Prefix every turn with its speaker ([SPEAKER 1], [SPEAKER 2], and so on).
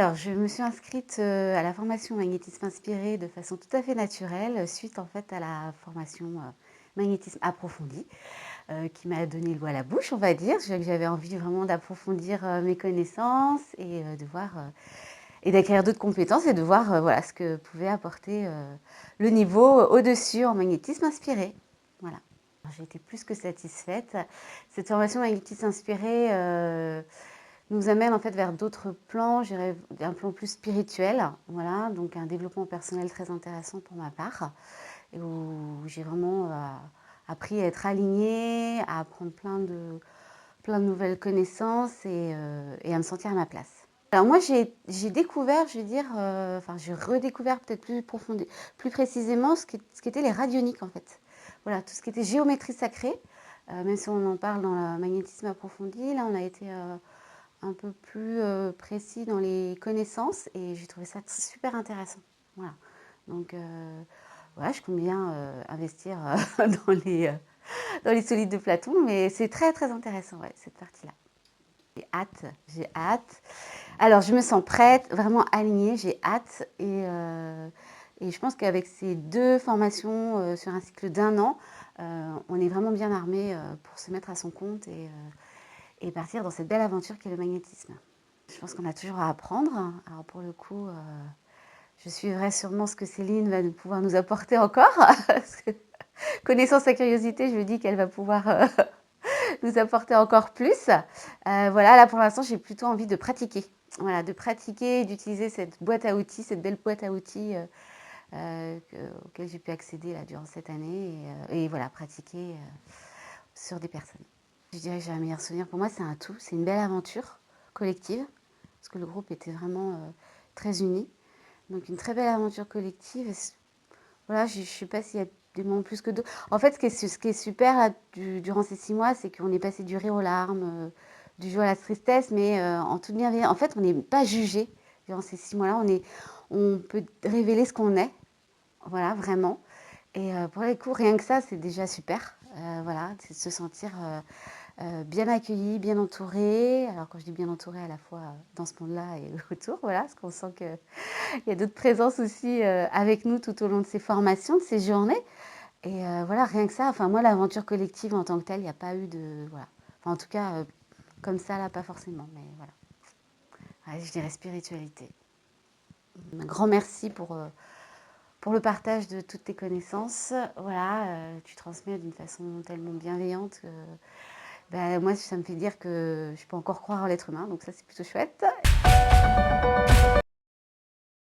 [SPEAKER 1] Alors, je me suis inscrite, à la formation magnétisme inspiré de façon tout à fait naturelle, suite en fait à la formation, magnétisme approfondi, qui m'a donné l'eau à la bouche, on va dire. J'avais envie vraiment d'approfondir, mes connaissances et de voir, et d'acquérir d'autres compétences et de voir, voilà, ce que pouvait apporter, le niveau au-dessus en magnétisme inspiré. Voilà. J'ai été plus que satisfaite. Cette formation magnétisme inspiré, nous amène en fait vers d'autres plans, je dirais un plan plus spirituel, voilà, donc un développement personnel très intéressant pour ma part, et où j'ai vraiment appris à être alignée, à apprendre plein de nouvelles connaissances et à me sentir à ma place. Alors moi j'ai découvert, je veux dire, enfin j'ai redécouvert peut-être plus précisément ce qu'étaient les radioniques en fait. Voilà, tout ce qui était géométrie sacrée, même si on en parle dans le magnétisme approfondi, là on a été un peu plus précis dans les connaissances et j'ai trouvé ça super intéressant. Voilà. Donc voilà, je compte bien investir dans les solides de Platon, mais c'est très très intéressant, ouais, cette partie-là. J'ai hâte, j'ai hâte. Alors je me sens prête, vraiment alignée, j'ai hâte et je pense qu'avec ces deux formations sur un cycle d'1 an, on est vraiment bien armé pour se mettre à son compte et partir dans cette belle aventure qu'est le magnétisme. Je pense qu'on a toujours à apprendre. Alors pour le coup, je suivrai sûrement ce que Céline va pouvoir nous apporter encore. Parce que, connaissant sa curiosité, je me dis qu'elle va pouvoir nous apporter encore plus. Voilà, là pour l'instant, j'ai plutôt envie de pratiquer. Voilà, de pratiquer et d'utiliser cette boîte à outils, cette belle boîte à outils auquel j'ai pu accéder là, durant cette année. Et voilà, pratiquer sur des personnes. Je dirais que j'ai un meilleur souvenir. Pour moi, c'est un tout. C'est une belle aventure collective. Parce que le groupe était vraiment très uni. Donc une très belle aventure collective. Voilà, je ne sais pas s'il y a des moments plus que d'autres. En fait, ce qui est super là, durant ces 6 mois, c'est qu'on est passé du rire aux larmes, du joie à la tristesse, mais en toute bienveillance. En fait, on n'est pas jugé durant ces 6 mois-là. On peut révéler ce qu'on est, voilà, vraiment. Et pour les coups, rien que ça, c'est déjà super. Voilà, c'est de se sentir bien accueilli, bien entouré. Alors quand je dis bien entouré, à la fois dans ce monde-là et autour, voilà, parce qu'on sent qu'il y a d'autres présences aussi avec nous tout au long de ces formations, de ces journées. Et voilà, rien que ça, enfin moi, l'aventure collective en tant que telle, il n'y a pas eu de... Voilà. Enfin, en tout cas, comme ça, là, pas forcément, mais voilà. Ouais, je dirais spiritualité. Un grand merci pour le partage de toutes tes connaissances. Voilà, tu transmets d'une façon tellement bienveillante. Moi, ça me fait dire que je peux encore croire en l'être humain, donc ça, c'est plutôt chouette.